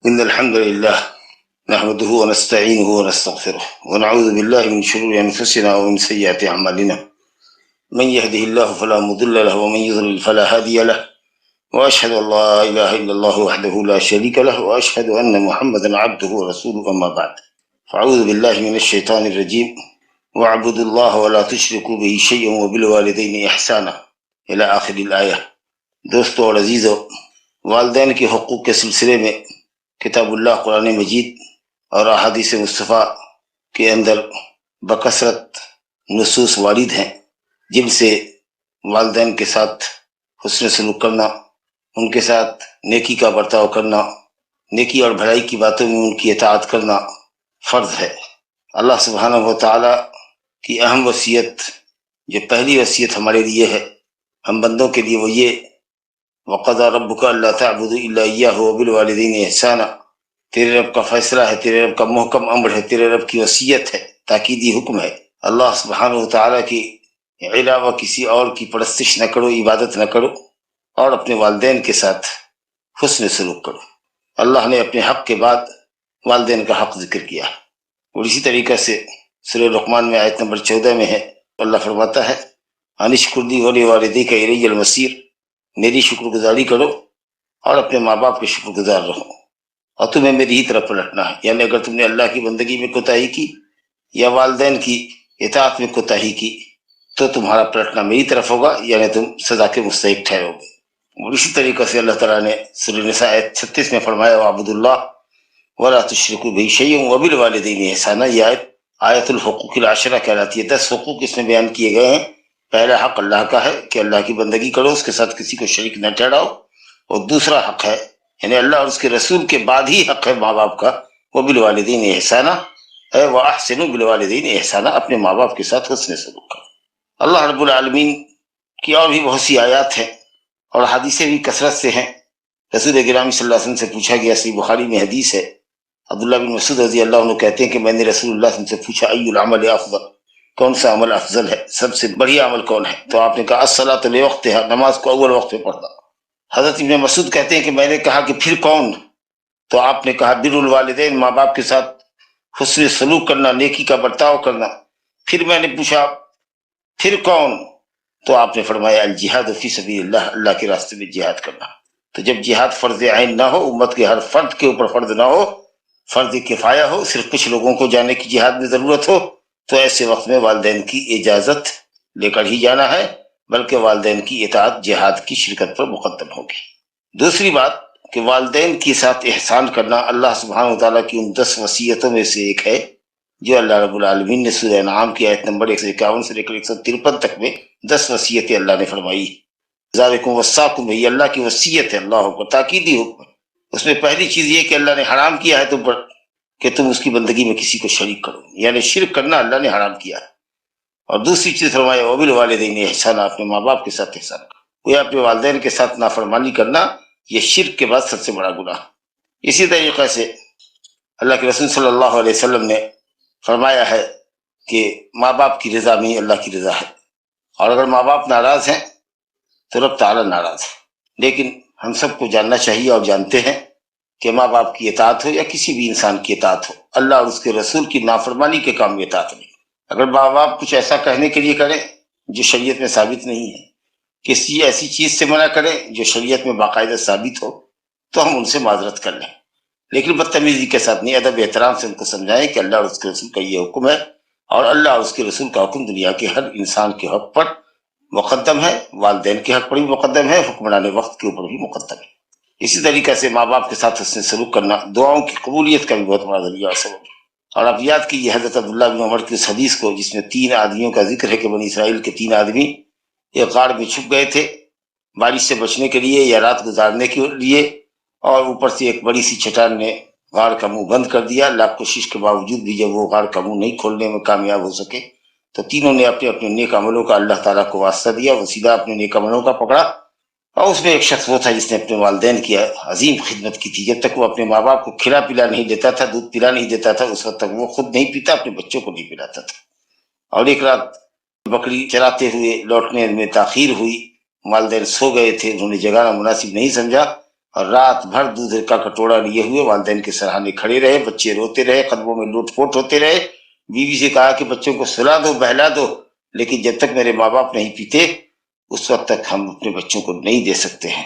إن الحمد لله نحمده ونستعينه ونستغفره ونعوذ بالله من شرور أنفسنا ومن سيئات أعمالنا. من يهده الله فلا مضل له ومن يضلل فلا هادي له، وأشهد أن لا إله إلا الله وحده لا شريك له، وأشهد أن محمدا عبده ورسوله. أما بعد، فأعوذ بالله من الشيطان الرجيم. واعبدوا الله ولا تشركوا به شيئا وبالوالدين إحسانا إلى آخر الآية. دوستو اور عزیزو، والدین کے حقوق کے سلسلے میں کتاب اللہ قرآن مجید اور احادیث مصطفیٰ کے اندر بکثرت نصوص وارد ہیں جن سے والدین کے ساتھ حسن سلوک کرنا، ان کے ساتھ نیکی کا برتاؤ کرنا، نیکی اور بھلائی کی باتوں میں ان کی اطاعت کرنا فرض ہے۔ اللہ سبحانہ و تعالیٰ کی اہم وصیت، جو پہلی وصیت ہمارے لیے ہے، ہم بندوں کے لیے، وہ یہ وَقَضَىٰ رَبُّكَ أَلَّا تَعْبُدُوا إِلَّا إِيَّاهُ وَبِالْوَالِدَيْنِ إِحْسَانًا۔ تیرے رب کا فیصلہ ہے، تیرے رب کا محکم امر ہے، تیرے رب کی وصیت ہے، تاکیدی حکم ہے۔ اللہ سبحانہ و تعالیٰ کے علاوہ کسی اور کی پرستش نہ کرو، عبادت نہ کرو، اور اپنے والدین کے ساتھ حسن سلوک کرو۔ اللہ نے اپنے حق کے بعد والدین کا حق ذکر کیا، اور اسی طریقہ سے سورہ لقمان میں آیت نمبر 14 میں ہے، اللہ فرماتا ہے اَنِ اشْكُرْ لِي وَلِوَالِدَيْكَ إِلَيَّ الْمَصِيرُ، میری شکر گزاری کرو اور اپنے ماں باپ کے شکر گزار رہو، اور تمہیں میری ہی طرف پلٹنا ہے۔ یعنی اگر تم نے اللہ کی بندگی میں کوتاہی کی یا والدین کی اطاعت میں کوتاہی کی تو تمہارا پلٹنا میری طرف ہوگا، یعنی تم سزا کے مستحق ٹھہرو گے۔ اور اسی طریقہ سے اللہ تعالیٰ نے سورہ نساء آیت 36 میں فرمایا وَاعْبُدُوا اللَّهَ وَلَا تُشْرِكُوا بِهِ شَيْئًا وَبِالْوَالِدَيْنِ إِحْسَانًا۔ یہ آیت الحقوق العشرہ کہلاتی ہے۔ 10 حقوق اس میں بیان کیے گئے ہیں۔ پہلا حق اللہ کا ہے کہ اللہ کی بندگی کرو، اس کے ساتھ کسی کو شریک نہ ٹھہراؤ، اور دوسرا حق ہے، یعنی اللہ اور اس کے رسول کے بعد ہی حق ہے ماں باپ کا، وَبِالْوَالِدَيْنِ إِحْسَانًا، وَأَحْسِنُوا بِالْوَالِدَيْنِ إِحْسَانًا، اپنے ماں باپ کے ساتھ حسن سلوک کرو۔ اللہ رب العالمین کی اور بھی بہت سی آیات ہیں اور حدیثیں بھی کثرت سے ہیں۔ رسول گرامی صلی اللہ علیہ وسلم سے پوچھا گیا، صحیح بخاری میں حدیث ہے، عبداللہ بن مسعود رضی اللہ عنہ کہتے ہیں کہ میں نے رسول اللہ صلی اللہ علیہ وسلم سے پوچھا ای العمل افضل، کون سا عمل افضل ہے، سب سے بڑھیا عمل کون ہے؟ تو آپ نے کہا الصلاۃ لوقتہا، نماز کو اول وقت پہ پڑھنا۔ حضرت ابن مسعود کہتے ہیں کہ میں نے کہا کہ پھر کون؟ تو آپ نے کہا بر الوالدین، ماں باپ کے ساتھ حسن سلوک کرنا، نیکی کا برتاؤ کرنا۔ پھر میں نے پوچھا پھر کون؟ تو آپ نے فرمایا الجہاد فی سبیل اللہ، اللہ کے راستے میں جہاد کرنا۔ تو جب جہاد فرض عین نہ ہو، امت کے ہر فرد کے اوپر فرض نہ ہو، فرض کفایہ ہو، صرف کچھ لوگوں کو جانے کی جہاد میں ضرورت ہو، تو ایسے وقت میں والدین کی اجازت لے کر ہی جانا ہے، بلکہ والدین کی اطاعت جہاد کی شرکت پر مقدم ہوگی۔ دوسری بات کہ والدین کے ساتھ احسان کرنا اللہ سبحانہ وتعالیٰ کی ان 10 وصیتوں میں سے ایک ہے، جو اللہ رب العالمین نے سورہ انعام کی آیت نمبر 151 سے لے کر 153 تک میں 10 وصیتیں اللہ نے فرمائی۔ ذالکم وصاکم، یہ اللہ کی وصیت ہے، اللہ کو تاکیدی حکم۔ اس میں پہلی چیز یہ کہ اللہ نے حرام کیا ہے تم پر کہ تم اس کی بندگی میں کسی کو شریک کرو، یعنی شرک کرنا اللہ نے حرام کیا ہے۔ اور دوسری چیز فرمایا وبالوالدین احسانا، اپنے ماں باپ کے ساتھ احسان کرو۔ وہ اپنے والدین کے ساتھ نافرمانی کرنا یہ شرک کے بعد سب سے بڑا گناہ۔ اسی طریقے سے اللہ کے رسول صلی اللہ علیہ وسلم نے فرمایا ہے کہ ماں باپ کی رضا میں اللہ کی رضا ہے، اور اگر ماں باپ ناراض ہیں تو رب تعالیٰ ناراض ہے۔ لیکن ہم سب کو جاننا چاہیے اور جانتے ہیں کہ ماں باپ کی اطاعت ہو یا کسی بھی انسان کی اطاعت ہو، اللہ اور اس کے رسول کی نافرمانی کے کام میں اطاعت نہیں۔ اگر ماں باپ کچھ ایسا کہنے کے لیے کریں جو شریعت میں ثابت نہیں ہے، کسی ایسی چیز سے منع کریں جو شریعت میں باقاعدہ ثابت ہو، تو ہم ان سے معذرت کر لیں، لیکن بدتمیزی کے ساتھ نہیں، ادب احترام سے ان کو سمجھائیں کہ اللہ اور اس کے رسول کا یہ حکم ہے، اور اللہ اور اس کے رسول کا حکم دنیا کے ہر انسان کے حق پر مقدم ہے، والدین کے حق پر بھی مقدم ہے، حکمران وقت کے اوپر بھی مقدم ہے۔ اسی طریقے سے ماں باپ کے ساتھ حسن سلوک کرنا دعاؤں کی قبولیت کا بھی بہت بڑا ذریعہ اور سبب ہے۔ اور آپ یاد کیجیے حضرت عبداللہ بن عمر کی اس حدیث کو جس میں 3 آدمیوں کا ذکر ہے کہ بنی اسرائیل کے 3 آدمی ایک غار میں چھپ گئے تھے بارش سے بچنے کے لیے یا رات گزارنے کے لیے، اور اوپر سے ایک بڑی سی چٹان نے غار کا منہ بند کر دیا۔ لاکھ کوشش کے باوجود بھی جب وہ غار کا منہ نہیں کھولنے میں کامیاب ہو سکے تو تینوں نے اپنے اپنے نیک عملوں کا اللہ تعالیٰ کو واسطہ دیا، وہ سیدھا اپنے نیک عملوں کا پکڑا، اور اس میں ایک شخص وہ تھا جس نے اپنے والدین کی عظیم خدمت کی تھی۔ جب تک وہ اپنے ماں باپ کو کھلا پلا نہیں دیتا تھا، دودھ پلا نہیں دیتا تھا، اس وقت تک وہ خود نہیں پیتا، اپنے بچوں کو نہیں پلاتا تھا۔ اور ایک رات بکری چراتے ہوئے لوٹنے میں تاخیر ہوئی، والدین سو گئے تھے، انہوں نے جگانا مناسب نہیں سمجھا، اور رات بھر دودھ کا کٹوڑا لیے ہوئے والدین کے سرہانے کھڑے رہے، بچے روتے رہے، قدموں میں لوٹ پوٹ ہوتے رہے، بیوی سے کہا کہ بچوں کو سلا دو، بہلا دو، لیکن جب تک میرے ماں باپ نہیں پیتے اس وقت تک ہم اپنے بچوں کو نہیں دے سکتے ہیں۔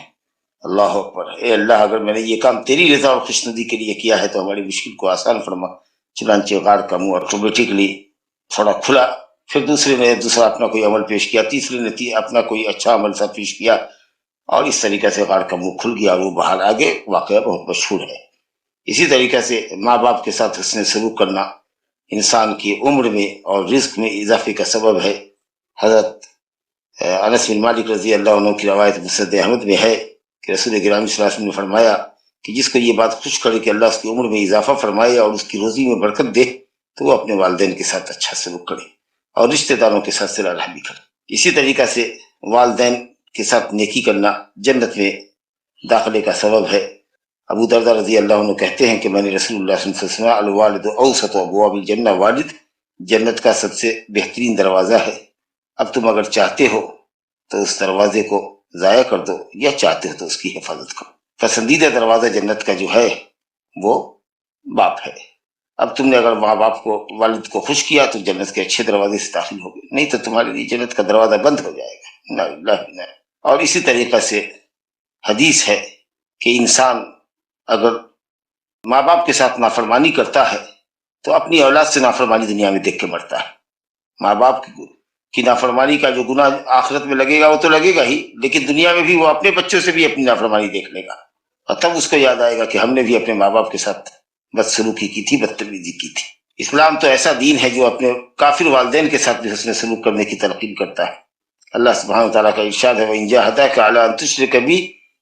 اللہ اکبر، اے اللہ اگر میں نے یہ کام تیری رضا اور خوشنودی کے لیے کیا ہے تو ہماری مشکل کو آسان فرما۔ چنانچہ غار کا منہ آٹومیٹکلی تھوڑا کھلا، پھر دوسرے نے دوسرا اپنا کوئی عمل پیش کیا، تیسرے نے اپنا کوئی اچھا عمل سا پیش کیا، اور اس طریقے سے غار کا منہ کھل گیا اور وہ باہر آگے واقعہ بہت مشہور ہے۔ اسی طریقے سے ماں باپ کے ساتھ حسن سلوک کرنا انسان کی عمر میں اور رزق میں اضافے کا سبب ہے۔ حضرت انس بن مالک رضی اللہ عنہ کی روایت مسند احمد میں ہے کہ رسول گرامی صلی اللہ علیہ وسلم نے فرمایا کہ جس کو یہ بات خوش کرے کہ اللہ اس کی عمر میں اضافہ فرمائے اور اس کی روزی میں برکت دے تو وہ اپنے والدین کے ساتھ اچھا سلوک کرے اور رشتہ داروں کے ساتھ صلہ رحمی کرے۔ اسی طریقہ سے والدین کے ساتھ نیکی کرنا جنت میں داخلے کا سبب ہے۔ ابو درداء رضی اللہ عنہ کہتے ہیں کہ میں نے رسول اللہ صلی اللہ علیہ وسلم الوالد اوسط ابواب الجنہ، والد جنت کا سب سے بہترین دروازہ ہے، اب تم اگر چاہتے ہو تو اس دروازے کو ضائع کر دو یا چاہتے ہو تو اس کی حفاظت کرو۔ پسندیدہ دروازہ جنت کا جو ہے وہ باپ ہے۔ اب تم نے اگر ماں باپ کو، والد کو خوش کیا تو جنت کے اچھے دروازے سے داخل ہو گئے، نہیں تو تمہارے لیے جنت کا دروازہ بند ہو جائے گا، نا الہ الا اللہ۔ اور اسی طریقہ سے حدیث ہے کہ انسان اگر ماں باپ کے ساتھ نافرمانی کرتا ہے تو اپنی اولاد سے نافرمانی دنیا میں دیکھ کے مرتا ہے۔ ماں باپ کی نافرمانی کا جو گناہ آخرت میں لگے گا وہ تو لگے گا ہی، لیکن دنیا میں بھی وہ اپنے بچوں سے بھی اپنی نافرمانی دیکھ لے گا، اور تب اس کو یاد آئے گا کہ ہم نے بھی اپنے ماں باپ کے ساتھ بدسلوکی کی تھی، بدتمیزی کی تھی۔ اسلام تو ایسا دین ہے جو اپنے کافر والدین کے ساتھ بھی حسن سلوک کرنے کی تلقین کرتا ہے۔ اللہ سبحانہ وتعالیٰ کا ارشاد ہے وَإِن جَاهَدَاكَ عَلَىٰ أَن تُشْرِكَ بِي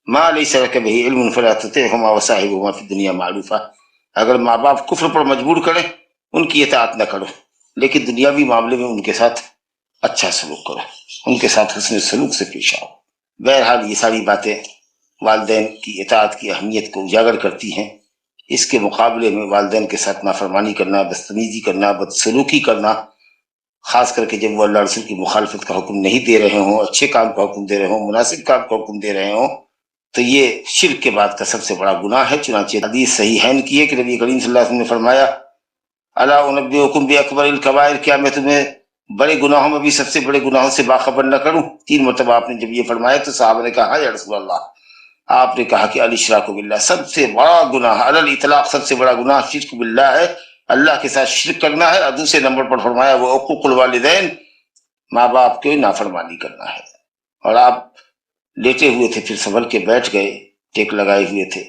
مَا لَيْسَ لَكَ بِهِ عِلْمٌ فَلَا تُطِعْهُمَا وَصَاحِبْهُمَا فِي الدُّنْيَا مَعْرُوفًا۔ اگر ماں باپ کفر پر مجبور کریں ان کی اطاعت نہ کرو، لیکن دنیاوی معاملے میں ان کے ساتھ اچھا سلوک کرو، ان کے ساتھ حسن سلوک سے پیش آؤ۔ بہرحال یہ ساری باتیں والدین کی اطاعت کی اہمیت کو اجاگر کرتی ہیں۔ اس کے مقابلے میں والدین کے ساتھ نافرمانی کرنا، بدتمیزی کرنا، بدسلوکی کرنا، خاص کر کے جب وہ اللہ رسول کی مخالفت کا حکم نہیں دے رہے ہوں، اچھے کام کا حکم دے رہے ہوں، مناسب کام کا حکم دے رہے ہوں، تو یہ شرک کے بعد کا سب سے بڑا گناہ ہے۔ چنانچہ حدیث صحیحین کی ہے کہ نبی کریم صلی اللہ علیہ وسلم نے فرمایا الا انبئکم باکبر الکبائر، کیا میں تمہیں بڑے گناہوں میں بھی سب سے بڑے گناہوں سے باخبر نہ کروں؟ 3 مرتبہ آپ نے جب یہ فرمایا تو صحابہ نے کہا یا رسول اللہ، آپ نے کہا کہ الاشراک باللہ، سب سے بڑا گناہ علی الاطلاق، سب سے بڑا گناہ شرک باللہ ہے، اللہ کے ساتھ شرک کرنا ہے، اور دوسرے نمبر پر فرمایا وہ عقوق الوالدین، ماں باپ کی نافرمانی کرنا ہے۔ اور آپ لیٹے ہوئے تھے، پھر سنبھل کے بیٹھ گئے، ٹیک لگائے ہوئے تھے،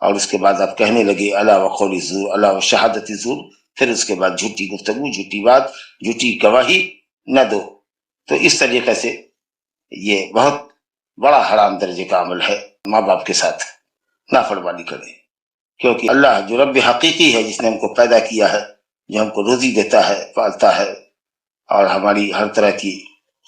اور اس کے بعد آپ کہنے لگے الا وقول الزور، الا وشہادت الزور، پھر اس کے بعد جھوٹی گفتگو، جھوٹی بات، جھوٹی گواہی نہ دو۔ تو اس طریقے سے یہ بہت بڑا حرام درجے کا عمل ہے، ماں باپ کے ساتھ نافرمانی کرے، کیونکہ اللہ جو رب حقیقی ہے، جس نے ہم کو پیدا کیا ہے، جو ہم کو روزی دیتا ہے، پالتا ہے، اور ہماری ہر طرح کی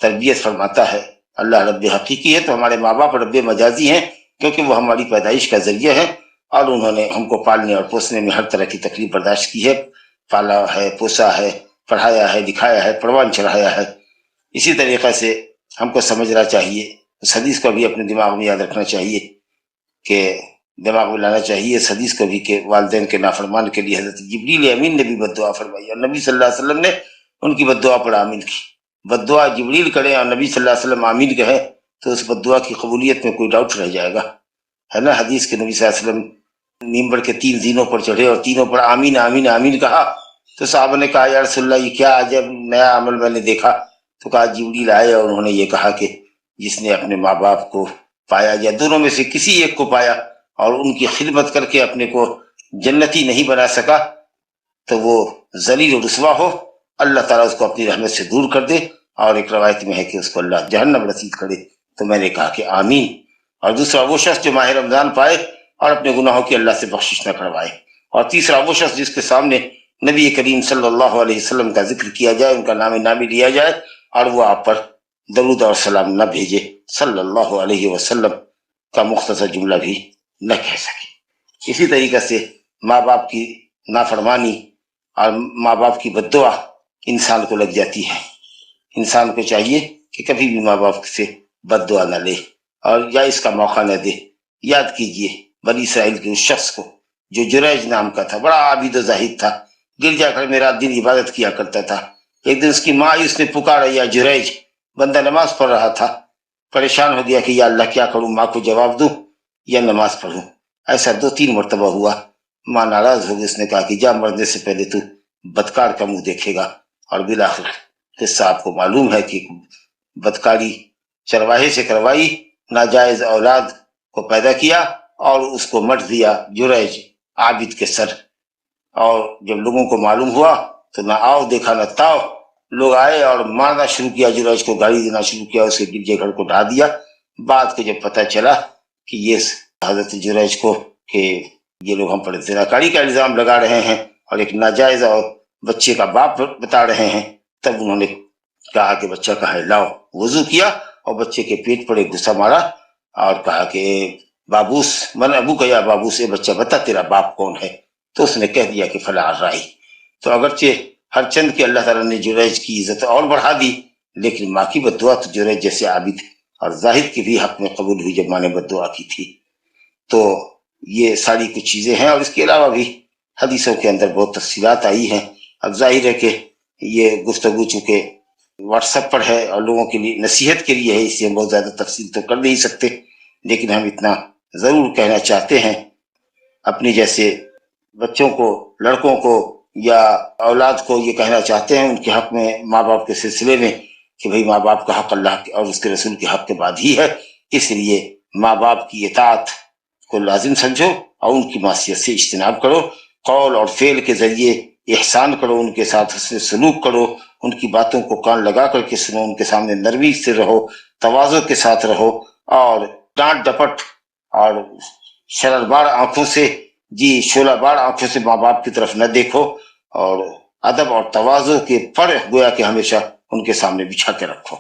تربیت فرماتا ہے، اللہ رب حقیقی ہے، تو ہمارے ماں باپ رب مجازی ہیں، کیونکہ وہ ہماری پیدائش کا ذریعہ ہے، اور انہوں نے ہم کو پالنے اور پوسنے میں ہر طرح کی تکلیف برداشت کی ہے، پالا ہے، پوسا ہے، پڑھایا ہے، لکھایا ہے، پروان چڑھایا ہے۔ اسی طریقے سے ہم کو سمجھنا چاہیے، اس حدیث کو بھی اپنے دماغ میں یاد رکھنا چاہیے، کہ دماغ میں لانا چاہیے اس حدیث کو بھی کہ والدین کے نافرمان کے لیے حضرت جبریل امین نے بھی بد دعا فرمائی، اور نبی صلی اللہ علیہ وسلم نے ان کی بد دعا پر آمین کی۔ بد دعا جبریل کریں اور نبی صلی اللہ علیہ وسلم آمین کہیں تو اس بد دعا کی قبولیت میں کوئی ڈاؤٹ رہ جائے گا، ہے نا؟ حدیث کے نبی صلی اللہ علیہ وسلم ممبر کے 3 زینوں پر چڑھے اور تینوں پر آمین آمین آمین کہا، تو صحابہ نے کہا یا رسول اللہ یہ کیا عجب نیا عمل میں نے دیکھا؟ تو کہا جبریل آئے اور انہوں نے یہ کہا کہ جس نے اپنے ماں باپ کو پایا یا دونوں میں سے کسی ایک کو پایا اور ان کی خدمت کر کے اپنے کو جنتی نہیں بنا سکا تو وہ ذلیل و رسوا ہو، اللہ تعالیٰ اس کو اپنی رحمت سے دور کر دے، اور ایک روایت میں ہے کہ اس کو اللہ جہنم رسید کرے۔ تو میں نے کہا کہ آمین۔ اور دوسرا وہ شخص جو ماہ رمضان پائے اور اپنے گناہوں کی اللہ سے بخشش نہ کروائے، اور تیسرا وہ شخص جس کے سامنے نبی کریم صلی اللہ علیہ وسلم کا ذکر کیا جائے، ان کا نام نامی لیا جائے، اور وہ آپ پر درود اور سلام نہ بھیجے، صلی اللہ علیہ وسلم کا مختصر جملہ بھی نہ کہہ سکے۔ اسی طریقے سے ماں باپ کی نافرمانی اور ماں باپ کی بد دعا انسان کو لگ جاتی ہے۔ انسان کو چاہیے کہ کبھی بھی ماں باپ سے بد دعا نہ لے اور یا اس کا موقع نہ دے۔ یاد کیجئے بنی اسرائیل کے اس شخص کو جو جریج نام کا تھا، بڑا عابد و زاہد تھا، گرجا گھر میں رات دن عبادت کیا کرتا تھا۔ ایک دن اس کی ماں اس نے پکارا یا جریج، بندہ نماز پڑھ رہا تھا، پریشان ہو گیا کہ یا اللہ کیا کروں، ماں کو جواب دوں یا نماز پڑھوں؟ ایسا 2-3 مرتبہ ہوا۔ ماں ناراض ہو گئی، اس نے کہا کہ جا، مرنے سے پہلے تو بدکار کا منہ دیکھے گا۔ اور بالآخر قصہ آپ کو معلوم ہے کہ بدکاری چرواہے سے کروائی، ناجائز اولاد کو پیدا کیا اور اس کو مٹ دیا جریج عابد کے سر۔ اور جب لوگوں کو معلوم ہوا تو نہ آؤ دیکھا نہ تاؤ، لوگ آئے اور مارنا شروع کیا، جریج کو گالی دینا شروع کیا، اس کے گرجے گھر کو ڈھا دیا۔ بعد کو جب پتہ چلا کہ یہ حضرت جریج کو کہ یہ لوگ ہم پر زناکاری کا الزام لگا رہے ہیں اور ایک ناجائز اور بچے کا باپ بتا رہے ہیں، تب انہوں نے کہا کہ بچہ کہاں ہے، لاؤ۔ وضو کیا اور بچے کے پیٹ پر ایک گھسا مارا اور کہا کہ بابوس من ابو کا، یا بابوس، اے بچہ بتا تیرا باپ کون ہے؟ تو اس نے کہہ دیا کہ فلاں رائی۔ تو اگرچہ ہر چند کے اللہ تعالیٰ نے جریج کی عزت اور بڑھا دی، لیکن ماں کی بد دعا تو جریج جیسے عابد اور زاہد کے بھی حق میں قبول ہوئی جب ماں نے بد دعا کی تھی۔ تو یہ ساری کچھ چیزیں ہیں، اور اس کے علاوہ بھی حدیثوں کے اندر بہت تفصیلات آئی ہیں۔ اب ظاہر ہے کہ یہ گفتگو چونکہ واٹس ایپ پر ہے اور لوگوں کے لیے نصیحت کے لیے ہے، اس لیے ہم بہت زیادہ تفصیل تو کر نہیں سکتے، لیکن ہم اتنا ضرور کہنا چاہتے ہیں اپنے جیسے بچوں کو، لڑکوں کو یا اولاد کو یہ کہنا چاہتے ہیں ان کے حق میں، ماں باپ کے سلسلے میں، کہ بھئی ماں باپ کا حق اللہ اور اس کے رسول کے حق کے بعد ہی ہے، اس لیے ماں باپ کی اطاعت کو لازم سمجھو اور ان کی معصیت سے اجتناب کرو، قول اور فعل کے ذریعے احسان کرو، ان کے ساتھ حسن سلوک کرو، ان کی باتوں کو کان لگا کر کے سنو، ان کے سامنے نرمی سے رہو، تواضع کے ساتھ رہو، اور ڈانٹ ڈپٹ اور شرربار آنکھوں سے، شعلہ بار آنکھوں سے ماں باپ کی طرف نہ دیکھو، اور ادب اور تواضع کے پر گویا کہ ہمیشہ ان کے سامنے بچھا کے رکھو،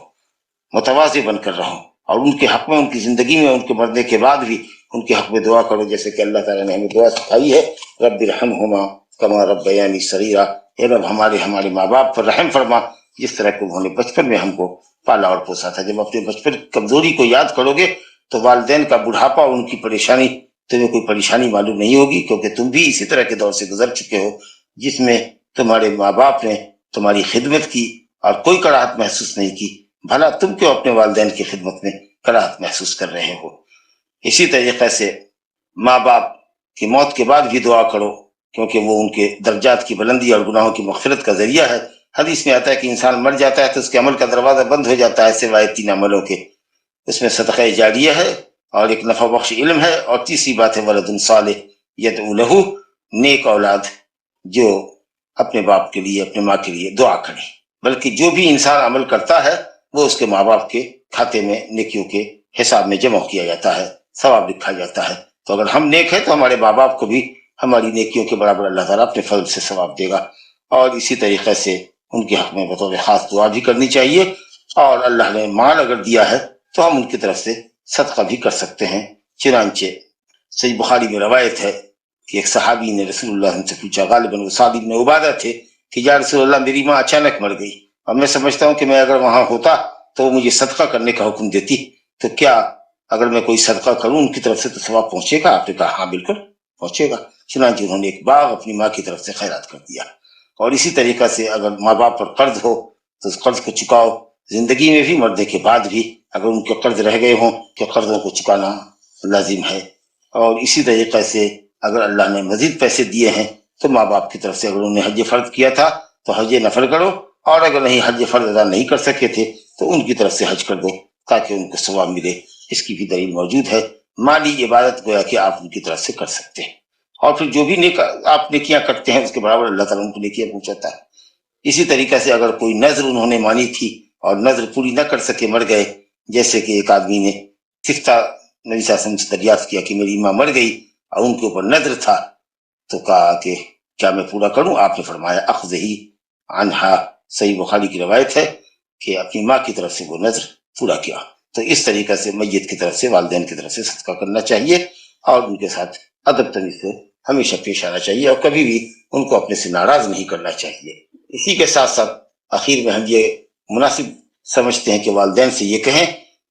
متواضع بن کر رہو، اور ان کے حق میں، ان کی زندگی میں، ان کے مرنے کے بعد بھی ان کے حق میں دعا کرو، جیسے کہ اللہ تعالیٰ نے ہمیں دعا سکھائی ہے، رب ارحمہما کما ربیانی صغیرا، اے رب ہمارے ماں باپ پر رحم فرما جس طرح کہ انہوں نے بچپن میں ہم کو پالا اور پوسا تھا۔ جب اپنے بچپن کی کمزوری کو یاد کرو گے تو والدین کا بڑھاپا اور ان کی پریشانی تمہیں کوئی پریشانی معلوم نہیں ہوگی، کیونکہ تم بھی اسی طرح کے دور سے گزر چکے ہو جس میں تمہارے ماں باپ نے تمہاری خدمت کی اور کوئی کراہت محسوس نہیں کی، بھلا تم کیوں اپنے والدین کی خدمت میں کراہت محسوس کر رہے ہو؟ اسی طریقے سے ماں باپ کی موت کے بعد بھی دعا کرو، کیونکہ وہ ان کے درجات کی بلندی اور گناہوں کی مغفرت کا ذریعہ ہے۔ حدیث میں آتا ہے کہ انسان مر جاتا ہے تو اس کے عمل کا دروازہ بند ہو جاتا ہے سوائے 3 عملوں کے، اس میں صدقہ جاریہ ہے اور ایک نفع بخش علم ہے، اور تیسری بات ہے ولد صالح یدعو لہ، نیک اولاد جو اپنے باپ کے لیے، اپنے ماں کے لیے دعا کرے۔ بلکہ جو بھی انسان عمل کرتا ہے وہ اس کے ماں باپ کے کھاتے میں نیکیوں کے حساب میں جمع کیا جاتا ہے، ثواب لکھا جاتا ہے۔ تو اگر ہم نیک ہیں تو ہمارے ماں باپ کو بھی ہماری نیکیوں کے برابر اللہ تعالیٰ اپنے فضل سے ثواب دے گا، اور اسی طریقے سے ان کے حق میں بطور خاص دعا بھی کرنی چاہیے، اور اللہ نے مال اگر دیا ہے تو ہم ان کی طرف سے صدقہ بھی کر سکتے ہیں۔ چنانچہ صحیح بخاری میں روایت ہے کہ ایک صحابی نے رسول اللہ سے پوچھا، غالباً وہ سعد بن عبادہ تھے، کہ یا رسول اللہ میری ماں اچانک مر گئی اور میں سمجھتا ہوں کہ میں اگر وہاں ہوتا تو وہ مجھے صدقہ کرنے کا حکم دیتی، تو کیا اگر میں کوئی صدقہ کروں ان کی طرف سے تو ثواب پہنچے گا؟ آپ نے کہا ہاں بالکل پہنچے گا۔ چنانچہ انہوں نے ایک باغ اپنی ماں کی طرف سے خیرات کر دیا۔ اور اسی طریقہ سے اگر ماں باپ پر قرض ہو تو اس قرض کو چکاؤ، زندگی میں بھی مرنے کے بعد بھی اگر ان کے قرض رہ گئے ہوں کہ قرضوں کو چکانا لازم ہے۔ اور اسی طریقے سے اگر اللہ نے مزید پیسے دیے ہیں تو ماں باپ کی طرف سے اگر انہوں نے حج فرض کیا تھا تو حج نفل کرو، اور اگر نہیں حج فرض ادا نہیں کر سکے تھے تو ان کی طرف سے حج کر دو تاکہ ان کو ثواب ملے۔ اس کی بھی دلیل موجود ہے۔ مالی عبادت گویا کہ آپ ان کی طرف سے کر سکتے ہیں، اور پھر جو بھی آپ نیکیاں کرتے ہیں اس کے برابر اللہ تعالیٰ ان کو نیکیاں پہنچاتا ہے۔ اسی طریقے سے اگر کوئی نذر انہوں نے مانی تھی اور نذر پوری نہ کر سکے، مر گئے، جیسے کہ ایک آدمی نے سکتا نبی صلی اللہ علیہ وسلم سے دریافت کیا کہ میری ماں مر گئی اور ان کے اوپر نذر تھا، تو کہا کہ کیا میں پورا کروں؟ آپ نے فرمایا اخذہی عنہا، صحیح بخاری کی روایت ہے کہ اپنی ماں کی طرف سے وہ نذر پورا کیا۔ تو اس طریقے سے میت کی طرف سے، والدین کی طرف سے صدقہ کرنا چاہیے، اور ان کے ساتھ ادب تمیز سے ہمیشہ پیش آنا چاہیے، اور کبھی بھی ان کو اپنے سے ناراض نہیں کرنا چاہیے۔ اسی کے ساتھ ساتھ آخر میں ہم یہ مناسب سمجھتے ہیں کہ والدین سے یہ کہیں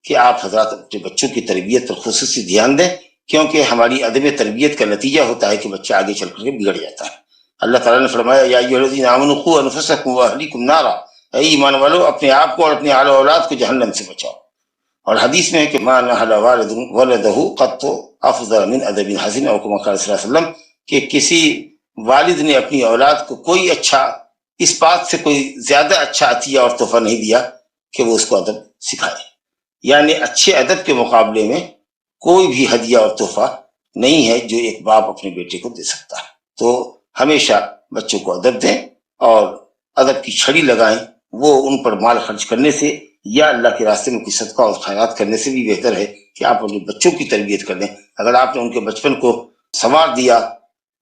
کہ آپ حضرات اپنے بچوں کی تربیت پر خصوصی دھیان دیں، کیونکہ ہماری عدم تربیت کا نتیجہ ہوتا ہے کہ بچہ آگے چل کر کے بگڑ جاتا ہے۔ اللہ تعالیٰ نے فرمایا یا ایھا الذین آمنوا قوا انفسکم واہلیکم نارا، اے ایمان والو اپنے آپ کو اور اپنے آل و اولاد کو جہنم سے بچاؤ۔ اور حدیث میں ہے کہ ما نہل والد ولدہ قط افضل من ادب حسن، او کما قال صلی اللہ علیہ وسلم، کہ کسی والد نے اپنی اولاد کو کوئی اچھا، اس بات سے کوئی زیادہ اچھا عطیہ اور تحفہ نہیں دیا کہ وہ اس کو ادب سکھائے۔ یعنی اچھے ادب کے مقابلے میں کوئی بھی ہدیہ اور تحفہ نہیں ہے جو ایک باپ اپنے بیٹے کو دے سکتا ہے۔ تو ہمیشہ بچوں کو ادب دیں اور ادب کی چھڑی لگائیں، وہ ان پر مال خرچ کرنے سے یا اللہ کے راستے میں کوئی صدقہ اور خیرات کرنے سے بھی بہتر ہے کہ آپ اپنے بچوں کی تربیت کر لیں۔ اگر آپ نے ان کے بچپن کو سنوار دیا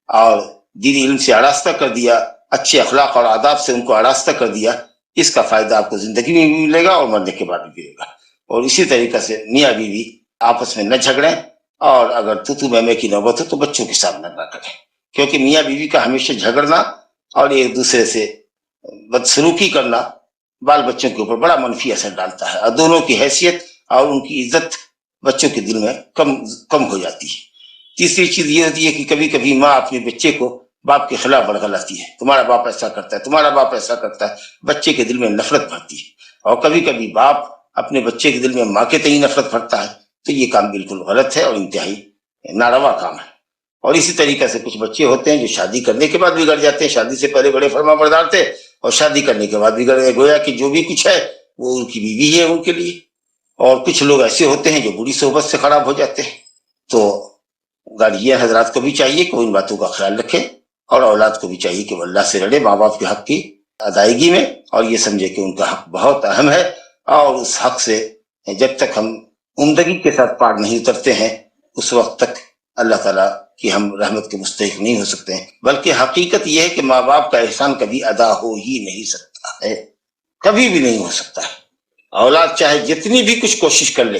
اور دینی علم سے آراستہ کر دیا، اچھے اخلاق اور آداب سے ان کو آراستہ کر دیا، اس کا فائدہ آپ کو زندگی میں بھی ملے گا اور مرنے کے بعد بھی ملے گا۔ اور اسی طریقے سے میاں بیوی آپس میں نہ جھگڑیں، اور اگر تو میں کی نوبت ہو تو بچوں کے سامنے نہ کریں، کیونکہ میاں بیوی کا ہمیشہ جھگڑنا اور ایک دوسرے سے بدسلوکی کرنا بال بچوں کے اوپر بڑا منفی اثر ڈالتا ہے، اور دونوں کی حیثیت اور ان کی عزت بچوں کے دل میں کم ہو جاتی ہے۔ تیسری چیز یہ ہوتی ہے کہ کبھی کبھی ماں اپنے بچے کو باپ کے خلاف بڑھاتی ہے، تمہارا باپ ایسا کرتا ہے، تمہارا باپ ایسا کرتا ہے، بچے کے دل میں نفرت بھرتی ہے۔ اور کبھی کبھی باپ اپنے بچے کے دل میں ماں کے تئیں نفرت بھرتا ہے، تو یہ کام بالکل غلط ہے اور انتہائی ناروا کام ہے۔ اور اسی طریقے سے کچھ بچے ہوتے ہیں جو شادی کرنے کے بعد بگڑ جاتے ہیں، شادی سے پہلے بڑے فرما بردار تھے اور شادی کرنے کے بعد بگڑ گئے، گویا کہ جو بھی کچھ ہے وہ ان کی بیوی ہے ان کے لیے۔ اور کچھ لوگ ایسے ہوتے ہیں جو بری صحبت سے خراب ہو جاتے ہیں۔ تو گارجین حضرات کو بھی چاہیے کہ وہ ان باتوں کا خیال رکھیں، اور اولاد کو بھی چاہیے کہ وہ اللہ سے لڑے ماں باپ کے حق کی ادائیگی میں، اور یہ سمجھے کہ ان کا حق بہت اہم ہے، اور اس حق سے جب تک ہم عمدگی کے ساتھ پار نہیں اترتے ہیں اس وقت تک اللہ تعالیٰ کی ہم رحمت کے مستحق نہیں ہو سکتے ہیں۔ بلکہ حقیقت یہ ہے کہ ماں باپ کا احسان کبھی ادا ہو ہی نہیں سکتا ہے، کبھی بھی نہیں ہو سکتا ہے۔ اولاد چاہے جتنی بھی کچھ کوشش کر لے،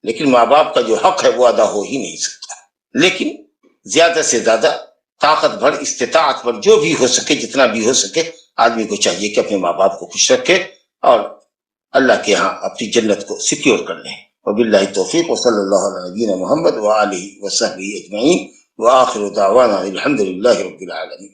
لیکن ماں باپ کا جو حق ہے وہ ادا ہو ہی نہیں سکتا۔ لیکن زیادہ سے زیادہ طاقت بھر، استطاعت پر جو بھی ہو سکے، جتنا بھی ہو سکے، آدمی کو چاہیے کہ اپنے ماں باپ کو خوش رکھے اور اللہ کے ہاں اپنی جنت کو سیکیور کر لیں۔ وباللہ توفیق، وصلی اللہ علی نبینا محمد وآلہ وصحبہ اجمعین، وآخر دعوانا الحمد للہ رب العالمین۔